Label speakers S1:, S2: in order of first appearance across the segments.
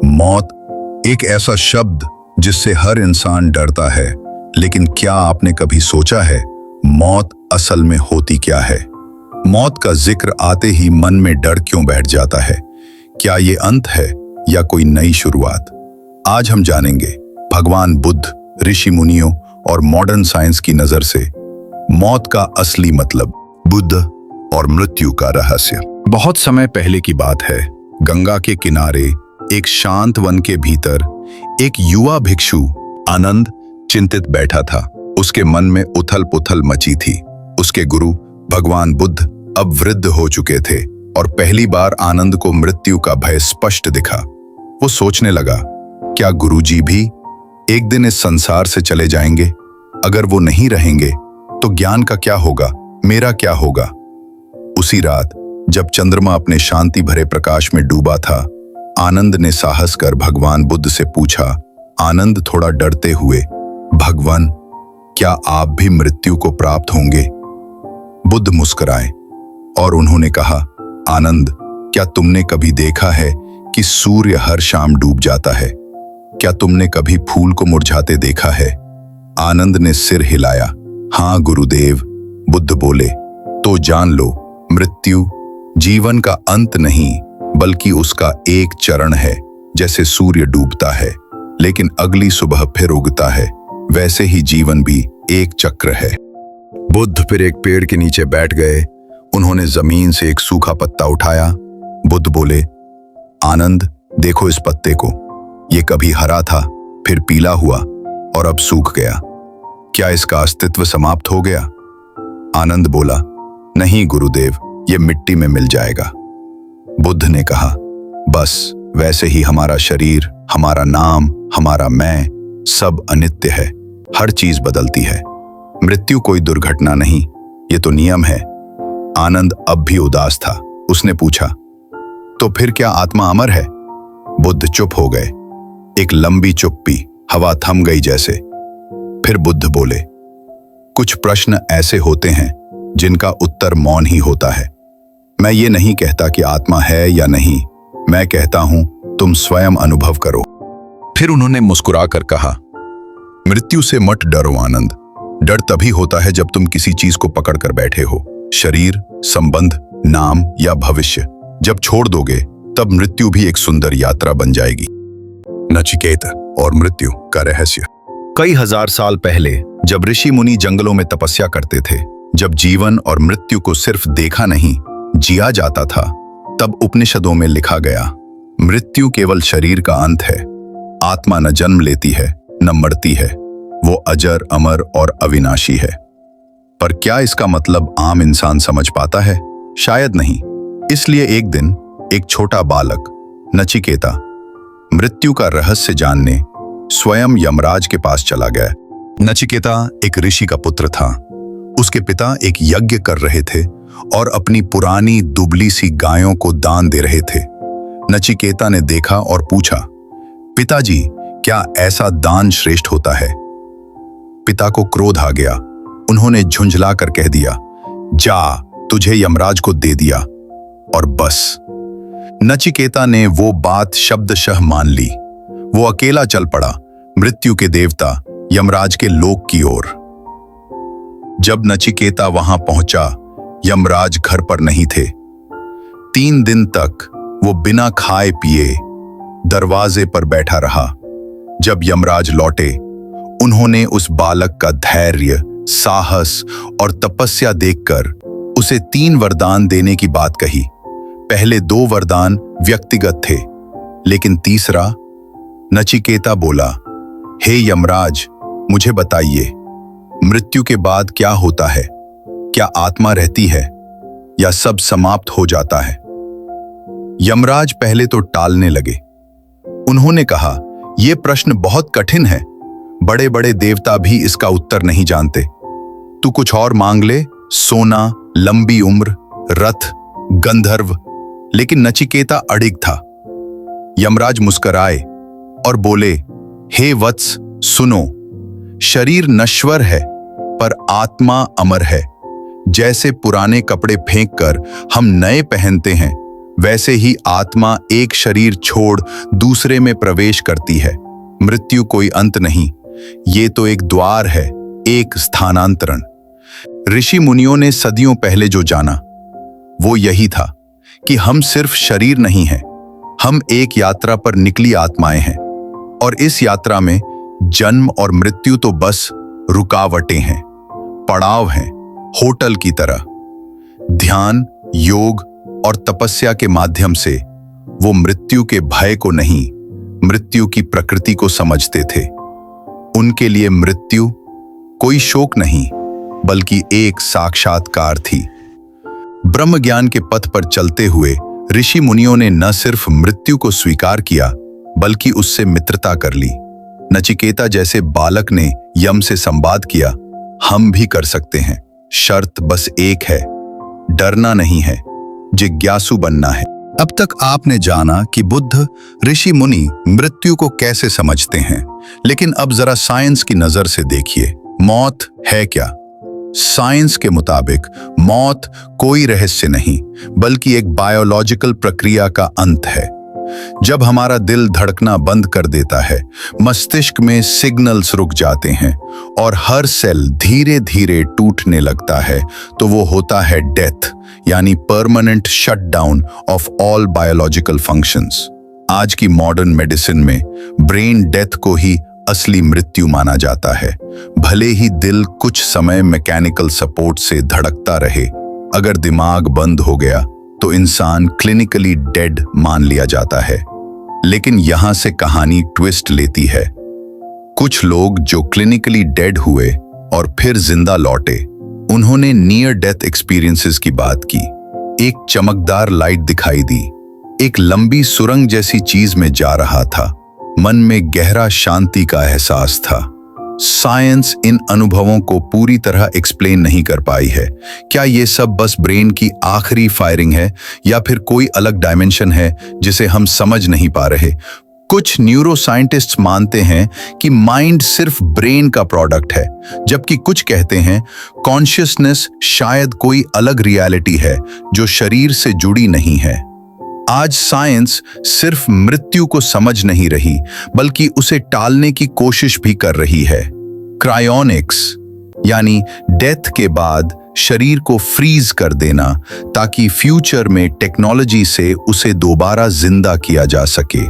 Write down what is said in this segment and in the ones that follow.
S1: मौत एक ऐसा शब्द जिससे हर इंसान डरता है, लेकिन क्या आपने कभी सोचा है मौत असल में होती क्या है? मौत का जिक्र आते ही मन में डर क्यों बैठ जाता है? क्या ये अंत है या कोई नई शुरुआत? आज हम जानेंगे भगवान बुद्ध, ऋषि मुनियों और मॉडर्न साइंस की नजर से मौत का असली मतलब, बुद्ध और मृत्यु का रहस्य। बहुत समय पहले की बात है, गंगा के किनारे एक शांत वन के भीतर एक युवा भिक्षु आनंद चिंतित बैठा था। उसके मन में उथल पुथल मची थी। उसके गुरु भगवान बुद्ध अब वृद्ध हो चुके थे और पहली बार आनंद को मृत्यु का भय स्पष्ट दिखा। वो सोचने लगा, क्या गुरुजी भी एक दिन इस संसार से चले जाएंगे? अगर वो नहीं रहेंगे तो ज्ञान का क्या होगा, मेरा क्या होगा? उसी रात जब चंद्रमा अपने शांति भरे प्रकाश में डूबा था, आनंद ने साहस कर भगवान बुद्ध से पूछा, आनंद थोड़ा डरते हुए, भगवान क्या आप भी मृत्यु को प्राप्त होंगे? बुद्ध मुस्कुराए और उन्होंने कहा, आनंद क्या तुमने कभी देखा है कि सूर्य हर शाम डूब जाता है? क्या तुमने कभी फूल को मुरझाते देखा है? आनंद ने सिर हिलाया। हाँ गुरुदेव, बुद्ध बोले। तो जान लो, मृत्यु जीवन का अंत नहीं बल्कि उसका एक चरण है। जैसे सूर्य डूबता है लेकिन अगली सुबह फिर उगता है, वैसे ही जीवन भी एक चक्र है। बुद्ध फिर एक पेड़ के नीचे बैठ गए। उन्होंने जमीन से एक सूखा पत्ता उठाया। बुद्ध बोले, आनंद देखो इस पत्ते को, ये कभी हरा था, फिर पीला हुआ और अब सूख गया। क्या इसका अस्तित्व समाप्त हो गया? आनंद बोला, नहीं गुरुदेव, ये मिट्टी में मिल जाएगा। बुद्ध ने कहा, बस वैसे ही हमारा शरीर, हमारा नाम, हमारा मैं, सब अनित्य है। हर चीज बदलती है। मृत्यु कोई दुर्घटना नहीं, ये तो नियम है। आनंद अब भी उदास था। उसने पूछा, तो फिर क्या आत्मा अमर है? बुद्ध चुप हो गए। एक लंबी चुप्पी, हवा थम गई जैसे। फिर बुद्ध बोले, कुछ प्रश्न ऐसे होते हैं जिनका उत्तर मौन ही होता है। मैं ये नहीं कहता कि आत्मा है या नहीं, मैं कहता हूं तुम स्वयं अनुभव करो। फिर उन्होंने मुस्कुराकर कहा, मृत्यु से मत डरो आनंद। डर तभी होता है जब तुम किसी चीज को पकड़ कर बैठे हो, शरीर, संबंध, नाम या भविष्य। जब छोड़ दोगे तब मृत्यु भी एक सुंदर यात्रा बन जाएगी। नचिकेता और मृत्यु का रहस्य। कई हजार साल पहले जब ऋषि मुनि जंगलों में तपस्या करते थे, जब जीवन और मृत्यु को सिर्फ देखा नहीं जिया जाता था, तब उपनिषदों में लिखा गया, मृत्यु केवल शरीर का अंत है। आत्मा न जन्म लेती है न मरती है, वो अजर, अमर और अविनाशी है। पर क्या इसका मतलब आम इंसान समझ पाता है? शायद नहीं। इसलिए एक दिन एक छोटा बालक नचिकेता मृत्यु का रहस्य जानने स्वयं यमराज के पास चला गया। नचिकेता एक ऋषि का पुत्र था। उसके पिता एक यज्ञ कर रहे थे और अपनी पुरानी दुबली सी गायों को दान दे रहे थे। नचिकेता ने देखा और पूछा, पिताजी क्या ऐसा दान श्रेष्ठ होता है? पिता को क्रोध आ गया। उन्होंने झुंझलाकर कह दिया, जा, तुझे यमराज को दे दिया। और बस। नचिकेता ने वो बात शब्दशः मान ली। वो अकेला चल पड़ा मृत्यु के देवता यमराज के लोक की ओर। जब नचिकेता वहां पहुंचा, यमराज घर पर नहीं थे। 3 दिन तक वो बिना खाए पिए दरवाजे पर बैठा रहा। जब यमराज लौटे, उन्होंने उस बालक का धैर्य, साहस और तपस्या देखकर उसे 3 वरदान देने की बात कही। पहले 2 वरदान व्यक्तिगत थे, लेकिन तीसरा, नचिकेता बोला, हे यमराज, मुझे बताइए, मृत्यु के बाद क्या होता है? क्या आत्मा रहती है या सब समाप्त हो जाता है? यमराज पहले तो टालने लगे। उन्होंने कहा, यह प्रश्न बहुत कठिन है। बड़े बड़े देवता भी इसका उत्तर नहीं जानते। तू कुछ और मांग ले, सोना, लंबी उम्र, रथ, गंधर्व। लेकिन नचिकेता अडिग था। यमराज मुस्कुराए और बोले, हे वत्स, सुनो, शरीर नश्वर है पर आत्मा अमर है। जैसे पुराने कपड़े फेंक कर हम नए पहनते हैं, वैसे ही आत्मा एक शरीर छोड़ दूसरे में प्रवेश करती है। मृत्यु कोई अंत नहीं, ये तो एक द्वार है, एक स्थानांतरण। ऋषि मुनियों ने सदियों पहले जो जाना वो यही था कि हम सिर्फ शरीर नहीं हैं, हम एक यात्रा पर निकली आत्माएं हैं, और इस यात्रा में जन्म और मृत्यु तो बस रुकावटें हैं, पड़ाव हैं, होटल की तरह। ध्यान, योग और तपस्या के माध्यम से वो मृत्यु के भय को नहीं, मृत्यु की प्रकृति को समझते थे। उनके लिए मृत्यु कोई शोक नहीं, बल्कि एक साक्षात्कार थी। ब्रह्म ज्ञान के पथ पर चलते हुए ऋषि मुनियों ने न सिर्फ मृत्यु को स्वीकार किया, बल्कि उससे मित्रता कर ली। नचिकेता जैसे बालक ने यम से संवाद किया, हम भी कर सकते हैं, शर्त बस एक है, डरना नहीं है, जिज्ञासु बनना है। अब तक आपने जाना कि बुद्ध, ऋषि मुनि मृत्यु को कैसे समझते हैं, लेकिन अब जरा साइंस की नजर से देखिए, मौत है क्या? साइंस के मुताबिक मौत कोई रहस्य नहीं, बल्कि एक बायोलॉजिकल प्रक्रिया का अंत है। जब हमारा दिल धड़कना बंद कर देता है, मस्तिष्क में सिग्नल्स रुक जाते हैं और हर सेल धीरे धीरे टूटने लगता है, तो वो होता है डेथ, यानी permanent shutdown of all biological functions. आज की मॉडर्न मेडिसिन में ब्रेन डेथ को ही असली मृत्यु माना जाता है। भले ही दिल कुछ समय मैकेनिकल सपोर्ट से धड़कता रहे, अगर दिमाग बंद हो गया तो इंसान क्लिनिकली डेड मान लिया जाता है। लेकिन यहां से कहानी ट्विस्ट लेती है। कुछ लोग जो क्लिनिकली डेड हुए और फिर जिंदा लौटे, उन्होंने नियर डेथ एक्सपीरियंसेस की बात की। एक चमकदार लाइट दिखाई दी, एक लंबी सुरंग जैसी चीज में जा रहा था, मन में गहरा शांति का एहसास था। साइंस इन अनुभवों को पूरी तरह एक्सप्लेन नहीं कर पाई है। क्या ये सब बस ब्रेन की आखिरी फायरिंग है, या फिर कोई अलग डायमेंशन है जिसे हम समझ नहीं पा रहे? कुछ न्यूरो साइंटिस्ट्स मानते हैं कि माइंड सिर्फ ब्रेन का प्रोडक्ट है, जबकि कुछ कहते हैं कॉन्शियसनेस शायद कोई अलग रियलिटी है जो शरीर से जुड़ी नहीं है। आज साइंस सिर्फ मृत्यु को समझ नहीं रही, बल्कि उसे टालने की कोशिश भी कर रही है। क्रायोनिक्स, यानी डेथ के बाद शरीर को फ्रीज कर देना, ताकि फ्यूचर में टेक्नोलॉजी से उसे दोबारा जिंदा किया जा सके।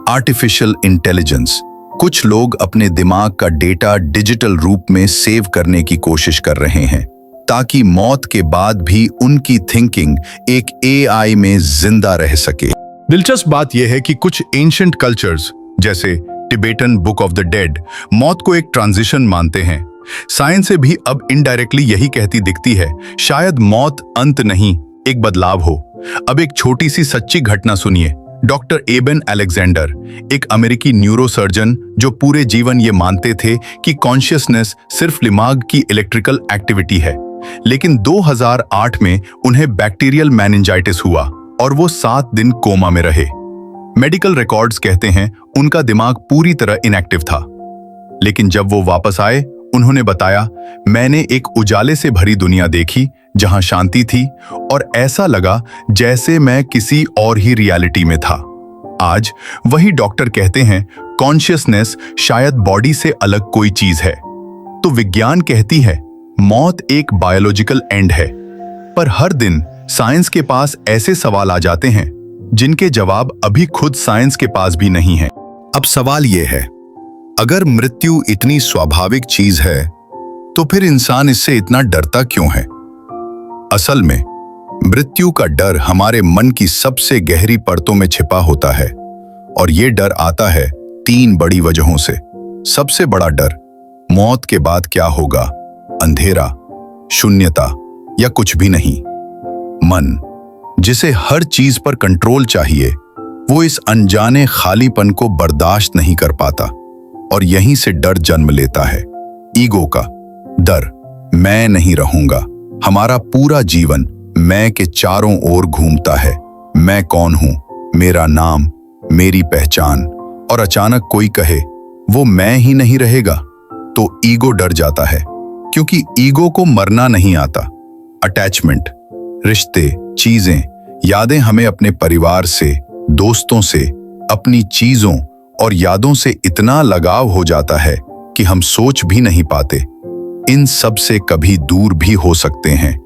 S1: आर्टिफिशियल इंटेलिजेंस, कुछ लोग अपने दिमाग का डेटा डिजिटल रूप में सेव करने की कोशिश कर रहे हैं, ताकि मौत के बाद भी उनकी थिंकिंग एक एआई में जिंदा रह सके।
S2: दिलचस्प बात यह है कि कुछ एंशिएंट कल्चर्स, जैसे Tibetan book of the dead, मौत को एक ट्रांजिशन मानते हैं। साइंस से भी अब इनडायरेक्टली यही कहती दिखती है, शायद मौत अंत नहीं, एक बदलाव हो। अब एक छोटी सी सच्ची घटना सुनिए। डॉक्टर एबन अलेक्जेंडर, एक अमेरिकी न्यूरोसर्जन जो पूरे जीवन ये मानते थे कि कॉन्शियसनेस सिर्फ दिमाग की इलेक्ट्रिकल एक्टिविटी है, लेकिन 2008 में उन्हें बैक्टीरियल मेनिंजाइटिस हुआ और वो 7 दिन कोमा में रहे। मेडिकल रिकॉर्ड्स कहते हैं उनका दिमाग पूरी तरह इनएक्टिव था। लेकिन जब वो वापस आए, उन्होंने बताया, मैंने एक उजाले से भरी दुनिया देखी जहां शांति थी और ऐसा लगा जैसे मैं किसी और ही रियलिटी में था। आज वही डॉक्टर कहते हैं कॉन्शियसनेस शायद बॉडी से अलग कोई चीज है। तो विज्ञान कहती है मौत एक बायोलॉजिकल एंड है, पर हर दिन साइंस के पास ऐसे सवाल आ जाते हैं जिनके जवाब अभी खुद साइंस के पास भी नहीं है।
S1: अब सवाल यह है, अगर मृत्यु इतनी स्वाभाविक चीज है, तो फिर इंसान इससे इतना डरता क्यों है? असल में मृत्यु का डर हमारे मन की सबसे गहरी परतों में छिपा होता है, और ये डर आता है 3 बड़ी वजहों से। सबसे बड़ा डर, मौत के बाद क्या होगा? अंधेरा, शून्यता या कुछ भी नहीं। मन, जिसे हर चीज पर कंट्रोल चाहिए, वो इस अनजाने खालीपन को बर्दाश्त नहीं कर पाता और यहीं से डर जन्म लेता है। ईगो का डर, मैं नहीं रहूंगा। हमारा पूरा जीवन मैं के चारों ओर घूमता है। मैं कौन हूं, मेरा नाम, मेरी पहचान, और अचानक कोई कहे वो मैं ही नहीं रहेगा, तो ईगो डर जाता है, क्योंकि ईगो को मरना नहीं आता। अटैचमेंट, रिश्ते, चीजें, यादें हमें अपने परिवार से, दोस्तों से, अपनी चीजों और यादों से इतना लगाव हो जाता है कि हम सोच भी नहीं पाते। इन सब से कभी दूर भी हो सकते हैं,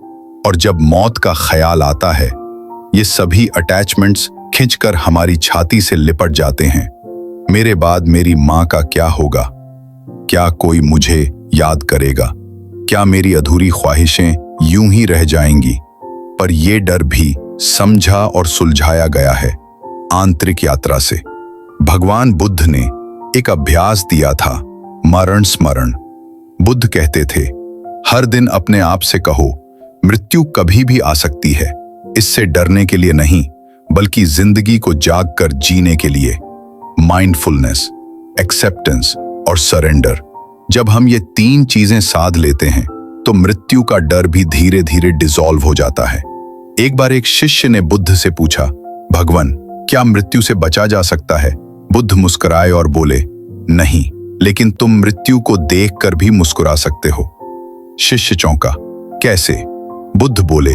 S1: और जब मौत का ख्याल आता है, ये सभी अटैचमेंट्स खिंचकर हमारी छाती से लिपट जाते हैं। मेरे बाद मेरी माँ का क्या होगा? क्या कोई मुझे याद करेगा? क्या मेरी अधूरी ख्वाहिशें यूं ही रह जाएंगी? पर यह डर भी समझा और सुलझाया गया है आंतरिक यात्रा से। भगवान बुद्ध ने एक अभ्यास दिया था, मरण स्मरण। बुद्ध कहते थे, हर दिन अपने आप से कहो, मृत्यु कभी भी आ सकती है। इससे डरने के लिए नहीं, बल्कि जिंदगी को जाग कर जीने के लिए। माइंडफुलनेस, एक्सेप्टेंस और सरेंडर। जब हम ये 3 चीजें साध लेते हैं, तो मृत्यु का डर भी धीरे धीरे डिसॉल्व हो जाता है। एक बार एक शिष्य ने बुद्ध से पूछा, भगवान, क्या मृत्यु से बचा जा सकता है? बुद्ध मुस्कुराए और बोले, नहीं, लेकिन तुम मृत्यु को देखकर भी मुस्कुरा सकते हो। शिष्य चौंका, कैसे? बुद्ध बोले,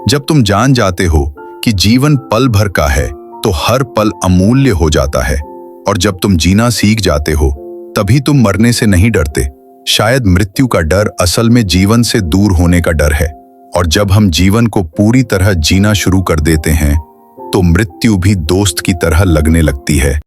S1: जब तुम जान जाते हो कि जीवन पल भर का है, तो हर पल अमूल्य हो जाता है। और जब तुम जीना सीख जाते हो, तभी तुम मरने से नहीं डरते। शायद मृत्यु का डर असल में जीवन से दूर होने का डर है। और जब हम जीवन को पूरी तरह जीना शुरू कर देते हैं, तो मृत्यु भी दोस्त की तरह लगने लगती है।